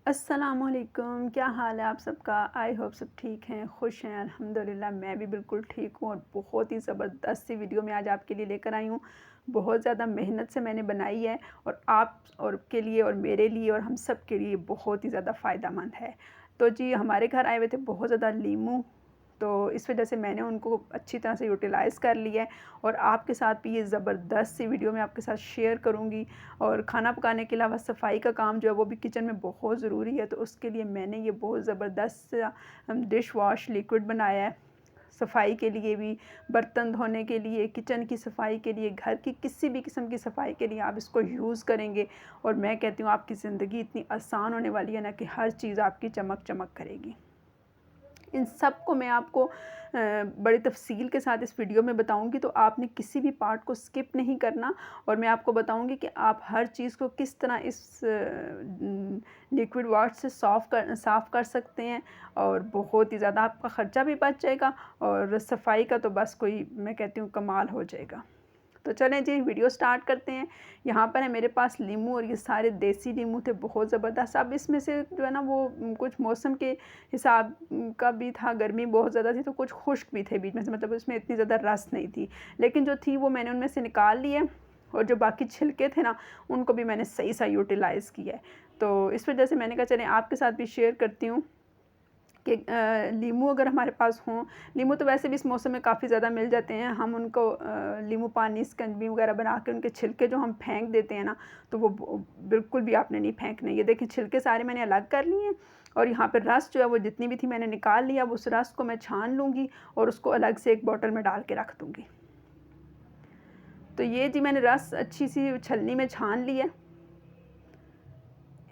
अस्सलामुअलैकुम, क्या हाल है आप सबका। आई होप सब ठीक हैं, खुश हैं। अल्हम्दुलिल्लाह मैं भी बिल्कुल ठीक हूँ और बहुत ही ज़बरदस्त सी वीडियो मैं आज आपके लिए लेकर आई हूँ। बहुत ज़्यादा मेहनत से मैंने बनाई है और आप और के लिए और मेरे लिए और हम सब के लिए बहुत ही ज़्यादा फ़ायदेमंद है। तो जी हमारे घर आए हुए थे बहुत ज़्यादा लीमू, तो इस वजह से मैंने उनको अच्छी तरह से यूटिलाइज़ कर लिया है और आपके साथ भी ये ज़बरदस्त सी वीडियो मैं आपके साथ शेयर करूँगी। और खाना पकाने के अलावा सफाई का काम जो है वो भी किचन में बहुत ज़रूरी है, तो उसके लिए मैंने ये बहुत ज़बरदस्त डिश वॉश लिक्विड बनाया है। सफाई के लिए भी, बर्तन धोने के लिए, किचन की सफाई के लिए, घर की किसी भी किस्म की सफाई के लिए आप इसको यूज़ करेंगे और मैं कहती हूँ आपकी ज़िंदगी इतनी आसान होने वाली है ना कि हर चीज़ आपकी चमक चमक करेगी। इन सब को मैं आपको बड़ी तफ़सील के साथ इस वीडियो में बताऊंगी, तो आपने किसी भी पार्ट को स्किप नहीं करना। और मैं आपको बताऊंगी कि आप हर चीज़ को किस तरह इस लिक्विड वाश से साफ़ कर सकते हैं और बहुत ही ज़्यादा आपका ख़र्चा भी बच जाएगा और सफाई का तो बस कोई, मैं कहती हूँ, कमाल हो जाएगा। तो चलें जी वीडियो स्टार्ट करते हैं। यहाँ पर है मेरे पास नींबू और ये सारे देसी नींबू थे, बहुत ज़बरदस्त। अब इसमें से जो है ना वो कुछ मौसम के हिसाब का भी था, गर्मी बहुत ज़्यादा थी तो कुछ खुश्क भी थे बीच में से, मतलब उसमें इतनी ज़्यादा रस नहीं थी, लेकिन जो थी वो मैंने उनमें से निकाल लिए और जो बाकी छिलके थे ना उनको भी मैंने सही सा यूटिलाइज़ किया है। तो इस वजह से मैंने कहा चलें आपके साथ भी शेयर करती हूँ कि नींबू अगर हमारे पास हों। नींबू तो वैसे भी इस मौसम में काफ़ी ज़्यादा मिल जाते हैं, हम उनको नींबू पानी शिकंजी वगैरह बना के उनके छिलके जो हम फेंक देते हैं ना, तो वो बिल्कुल भी आपने नहीं फेंकने। ये देखिए छिलके सारे मैंने अलग कर लिए हैं और यहाँ पर रस जो है वो जितनी भी थी मैंने निकाल लिया। अब उस रस को मैं छान लूँगी और उसको अलग से एक बॉटल में डाल के रख दूँगी। तो ये जी मैंने रस अच्छी सी छलनी में छान लिया।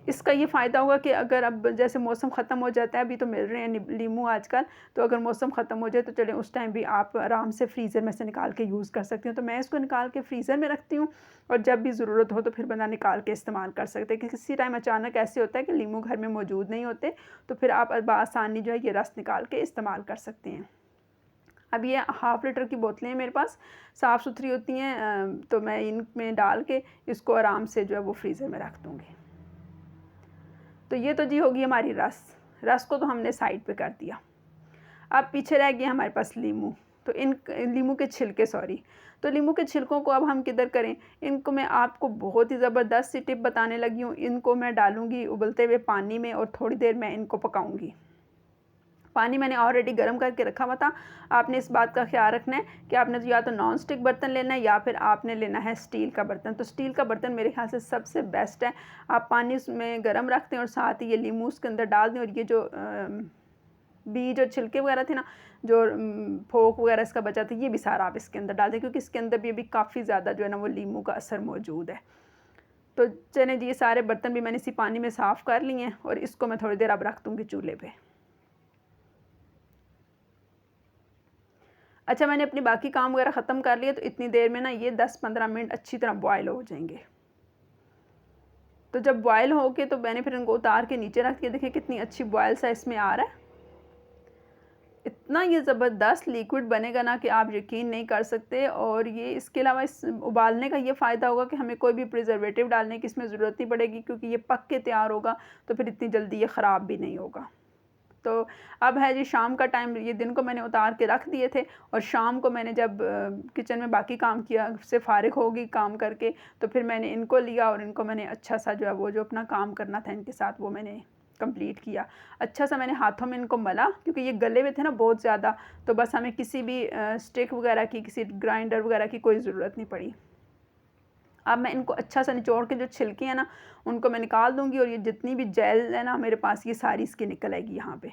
इसका ये फ़ायदा होगा कि अगर अब जैसे मौसम ख़त्म हो जाता है, अभी तो मिल रहे हैं नींबू आजकल, तो अगर मौसम ख़त्म हो जाए तो चलें उस टाइम भी आप आराम से फ्रीज़र में से निकाल के यूज़ कर सकते हैं। तो मैं इसको निकाल के फ्रीज़र में रखती हूँ और जब भी ज़रूरत हो तो फिर बंदा निकाल के इस्तेमाल कर सकते हैं। कि किसी टाइम अचानक ऐसे होता है कि नींबू घर में मौजूद नहीं होते, तो फिर आप बआसानी जो है ये रस निकाल के इस्तेमाल कर सकते हैं। अब ये हाफ़ लीटर की बोतलें हैं मेरे पास, साफ़ सुथरी होती हैं, तो मैं इनमें डाल के इसको आराम से जो है वो फ्रीज़र में रख दूँगी। तो ये तो जी होगी हमारी रस को तो हमने साइड पे कर दिया। अब पीछे रह गया हमारे पास नींबू। तो इन नींबू के छिलके, सॉरी। तो नींबू के छिलकों को अब हम किधर करें। इनको मैं आपको बहुत ही ज़बरदस्त सी टिप बताने लगी हूँ। इनको मैं डालूँगी उबलते हुए पानी में और थोड़ी देर मैं इनको पकाऊँगी। पानी मैंने ऑलरेडी गर्म करके रखा हुआ था। आपने इस बात का ख़्याल रखना है कि आपने या तो नॉन स्टिक बर्तन लेना है या फिर आपने लेना है स्टील का बर्तन। तो स्टील का बर्तन मेरे ख़्याल से सबसे बेस्ट है। आप पानी उसमें गर्म रख दें और साथ ही ये नींबू उसके अंदर डाल दें और ये जो बीज और छिलके वगैरह थे ना, जो फोक वगैरह इसका बचा था, ये भी सारा आप इसके अंदर डाल दें क्योंकि इसके अंदर भी काफ़ी ज़्यादा जो है ना वो नींबू का असर मौजूद है। तो चलें जी, ये सारे बर्तन भी मैंने इसी पानी में साफ़ कर लिए हैं और इसको मैं थोड़ी देर अब रख दूँगी चूल्हे पे। अच्छा, मैंने अपनी बाकी काम वगैरह ख़त्म कर लिया, तो इतनी देर में ना ये 10-15 मिनट अच्छी तरह बॉयल हो जाएंगे। तो जब बॉयल हो के तो मैंने फिर इनको उतार के नीचे रख दिया। देखिए कितनी अच्छी बॉयल सा इसमें आ रहा है। इतना ये ज़बरदस्त लिक्विड बनेगा ना कि आप यकीन नहीं कर सकते। और ये इसके अलावा इस उबालने का ये फ़ायदा होगा कि हमें कोई भी प्रिजर्वेटिव डालने की इसमें ज़रूरत नहीं पड़ेगी क्योंकि ये पक के तैयार होगा, तो फिर इतनी जल्दी ये ख़राब भी नहीं होगा। तो अब है जी शाम का टाइम। ये दिन को मैंने उतार के रख दिए थे और शाम को मैंने जब किचन में बाकी काम किया, से फ़ारिग होगी काम करके, तो फिर मैंने इनको लिया और इनको मैंने अच्छा सा जो है वो जो अपना काम करना था इनके साथ वो मैंने कंप्लीट किया। अच्छा सा मैंने हाथों में इनको मला क्योंकि ये गले हुए थे ना बहुत ज़्यादा, तो बस हमें किसी भी स्टिक वगैरह की, किसी ग्राइंडर वगैरह की कोई ज़रूरत नहीं पड़ी। अब मैं इनको अच्छा सा निचोड़ के जो छिलके हैं ना उनको मैं निकाल दूँगी और ये जितनी भी जेल है ना मेरे पास, ये सारी इसकी निकल आएगी यहाँ पे।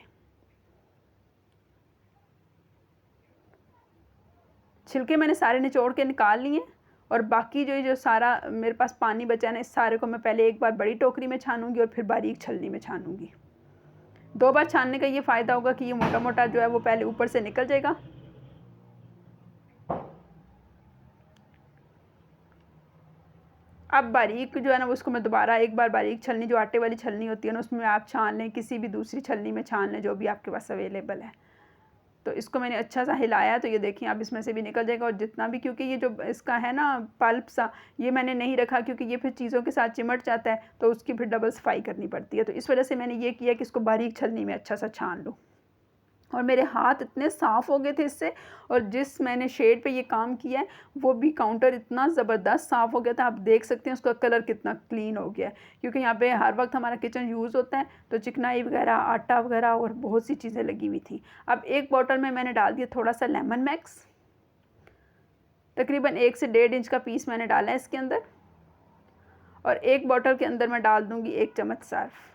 छिलके मैंने सारे निचोड़ के निकाल लिए और बाकी जो सारा मेरे पास पानी बचा है ना, इस सारे को मैं पहले एक बार बड़ी टोकरी में छानूँगी और फिर बारीक छलनी में छानूँगी। 2 बार छानने का ये फ़ायदा होगा कि ये मोटा-मोटा जो है वो पहले ऊपर से निकल जाएगा। अब बारीक जो है ना उसको मैं दोबारा एक बार बारीक छलनी, जो आटे वाली छलनी होती है ना, उसमें आप छान लें, किसी भी दूसरी छलनी में छान लें जो भी आपके पास अवेलेबल है। तो इसको मैंने अच्छा सा हिलाया, तो ये देखिए अब इसमें से भी निकल जाएगा। और जितना भी, क्योंकि ये जो इसका है ना पल्प सा, ये मैंने नहीं रखा क्योंकि ये फिर चीज़ों के साथ चिमट जाता है, तो उसकी फिर डबल सफाई करनी पड़ती है। तो इस वजह से मैंने ये किया कि इसको बारीक छलनी में अच्छा सा छान लूँ। और मेरे हाथ इतने साफ़ हो गए थे इससे, और जिस मैंने शेड पे ये काम किया है वो भी काउंटर इतना ज़बरदस्त साफ़ हो गया था। आप देख सकते हैं उसका कलर कितना क्लीन हो गया है, क्योंकि यहाँ पे हर वक्त हमारा किचन यूज़ होता है, तो चिकनाई वगैरह, आटा वगैरह और बहुत सी चीज़ें लगी हुई थी। अब एक बॉटल में मैंने डाल दिया थोड़ा सा लेमन मैक्स, तकरीबन 1 से 1.5 इंच का पीस मैंने डाला है इसके अंदर। और एक बॉटल के अंदर मैं डाल दूँगी 1 चम्मच सर्फ।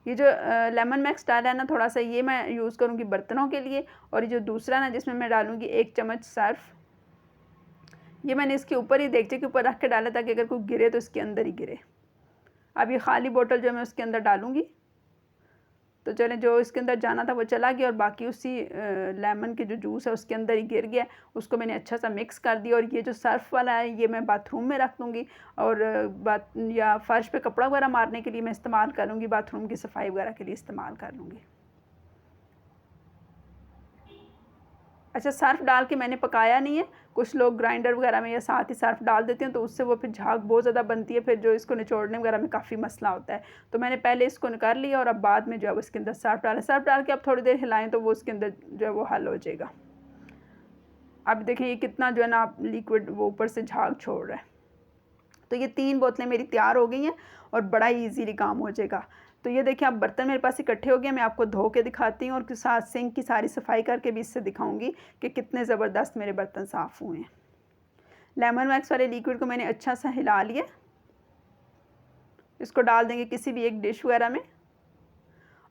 ये जो लेमन मैक्स डाला है ना थोड़ा सा, ये मैं यूज़ करूँगी बर्तनों के लिए। और ये जो दूसरा ना जिसमें मैं डालूँगी 1 चम्मच सर्फ, ये मैंने इसके ऊपर ही देगचे के ऊपर रख के डाला ताकि अगर कोई गिरे तो इसके अंदर ही गिरे। अब ये खाली बोतल जो मैं उसके अंदर डालूँगी, तो चलें जो इसके अंदर जाना था वो चला गया, और बाकी उसी लेमन के जो जूस है उसके अंदर ही गिर गया। उसको मैंने अच्छा सा मिक्स कर दिया। और ये जो सर्फ वाला है ये मैं बाथरूम में रख दूँगी, और या फ़र्श पे कपड़ा वगैरह मारने के लिए मैं इस्तेमाल करूँगी, बाथरूम की सफाई वगैरह के लिए इस्तेमाल कर लूँगी। अच्छा, सर्फ़ डाल के मैंने पकाया नहीं है। कुछ लोग ग्राइंडर वगैरह में या साथ ही सर्फ़ डाल देते हैं, तो उससे वो फिर झाग बहुत ज़्यादा बनती है, फिर जो इसको निचोड़ने वगैरह में काफ़ी मसला होता है। तो मैंने पहले इसको निकाल लिया और अब बाद में जो है उसके अंदर सर्फ़ डाला। सर्फ़ डाल के अब थोड़ी देर हिलाएं तो वो उसके अंदर जो है वो हल हो जाएगा। अब देखिए ये कितना जो है ना लिक्विड वो ऊपर से झाग छोड़ रहा है। तो ये 3 बोतलें मेरी तैयार हो गई हैं और बड़ा ही ईज़िली काम हो जाएगा। तो ये देखिए अब बर्तन मेरे पास इकट्ठे हो गए, मैं आपको धो के दिखाती हूँ और साथ सिंक की सारी सफाई करके भी इससे दिखाऊंगी कि कितने ज़बरदस्त मेरे बर्तन साफ़ हुए हैं। लेमन वैक्स वाले लिक्विड को मैंने अच्छा सा हिला लिया। इसको डाल देंगे किसी भी एक डिश वगैरह में।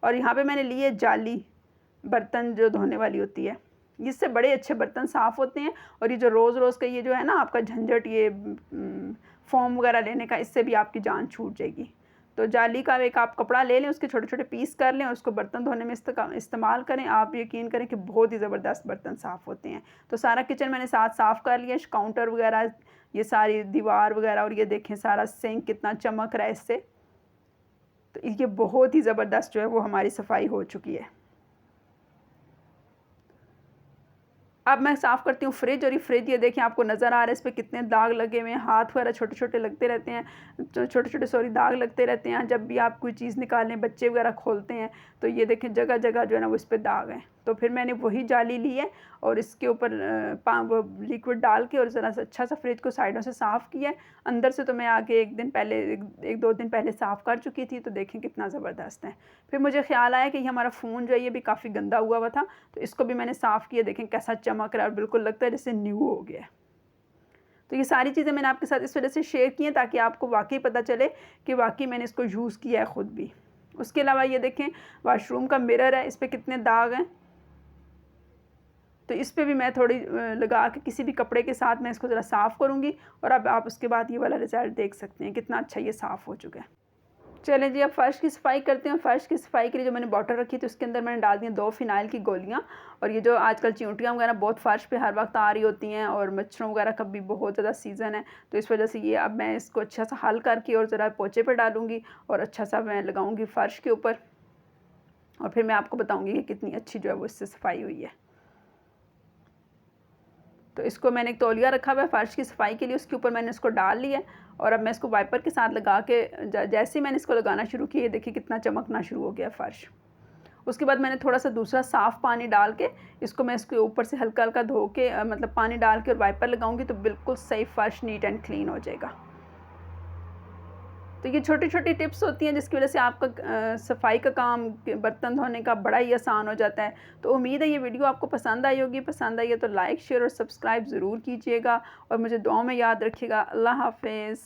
और यहाँ पे मैंने ली है जाली, बर्तन जो धोने वाली होती है, इससे बड़े अच्छे बर्तन साफ़ होते हैं। और ये जो रोज़ रोज़ का ये जो है ना आपका झंझट, ये फोम वगैरह लेने का, इससे भी आपकी जान छूट जाएगी। तो जाली का एक आप कपड़ा ले लें, उसके छोटे छोटे पीस कर लें और उसको बर्तन धोने में इस्तेमाल करें। आप यकीन करें कि बहुत ही ज़बरदस्त बर्तन साफ़ होते हैं। तो सारा किचन मैंने साथ साफ़ कर लिया, काउंटर वगैरह, ये सारी दीवार वगैरह, और ये देखें सारा सिंक कितना चमक रहा है इससे। तो ये बहुत ही ज़बरदस्त जो है वो हमारी सफाई हो चुकी है। अब मैं साफ़ करती हूँ फ्रिज। और ये फ्रिज ये देखिए आपको नज़र आ रहा है इस पर कितने दाग लगे हुए हैं, हाथ वगैरह छोटे छोटे लगते रहते हैं, छोटे छोटे दाग लगते रहते हैं जब भी आप कोई चीज़ निकालें, बच्चे वगैरह खोलते हैं तो ये देखें जगह जगह जो है ना वो इस पर दाग हैं। तो फिर मैंने वही जाली ली है और इसके ऊपर वो लिक्विड डाल के और ज़रा सा अच्छा सा फ्रिज को साइडों से साफ़ किया है। अंदर से तो मैं आगे एक दो दिन पहले साफ़ कर चुकी थी, तो देखें कितना ज़बरदस्त है। फिर मुझे ख्याल आया कि हमारा फ़ोन जो है ये भी काफ़ी गंदा हुआ था, तो इसको भी मैंने साफ़ किया। देखें कैसा चमक रहा है और बिल्कुल लगता है जैसे न्यू हो गया है। तो ये सारी चीज़ें मैंने आपके साथ इस वजह से शेयर की हैं ताकि आपको वाकई पता चले कि वाकई मैंने इसको यूज़ किया है ख़ुद भी। उसके अलावा ये देखें वाशरूम का मिरर है, इस पर कितने दाग हैं, तो इस पे भी मैं थोड़ी लगा के किसी भी कपड़े के साथ मैं इसको ज़रा साफ़ करूँगी। और अब आप उसके बाद ये वाला रिज़ल्ट देख सकते हैं कितना अच्छा ये साफ़ हो चुका है। चलें जी अब फ़र्श की सफाई करते हैं। फ़र्श की सफाई के लिए जो मैंने बॉटल रखी थी उसके अंदर मैंने डाल दी 2 फ़िनाइल की गोलियाँ। और ये जो आजकल चींटियाँ वगैरह बहुत फ़र्श पे हर वक्त आ रही होती हैं और मच्छरों वगैरह का भी बहुत ज़्यादा सीज़न है, तो इस वजह से ये अब मैं इसको अच्छा सा हल करके और ज़रा पोछे पर डालूँगी और अच्छा सा मैं लगाऊँगी फ़र्श के ऊपर। और फिर मैं आपको बताऊँगी कि कितनी अच्छी जो है वो इससे सफाई हुई है। तो इसको मैंने एक तौलिया रखा हुआ है फ़र्श की सफाई के लिए, उसके ऊपर मैंने इसको डाल लिया और अब मैं इसको वाइपर के साथ लगा के जैसे ही मैंने इसको लगाना शुरू किया, देखिए कितना चमकना शुरू हो गया फ़र्श। उसके बाद मैंने थोड़ा सा दूसरा साफ़ पानी डाल के इसको मैं इसके ऊपर से हल्का हल्का धो के मतलब पानी डाल के और वाइपर लगाऊंगी तो बिल्कुल सही फ़र्श नीट एंड क्लीन हो जाएगा। तो ये छोटी छोटी टिप्स होती हैं जिसकी वजह से आपका सफाई का काम, बर्तन धोने का बड़ा ही आसान हो जाता है। तो उम्मीद है ये वीडियो आपको पसंद आई होगी। पसंद आई है तो लाइक, शेयर और सब्सक्राइब ज़रूर कीजिएगा और मुझे दुआ में याद रखिएगा। अल्लाह हाफ़िज़।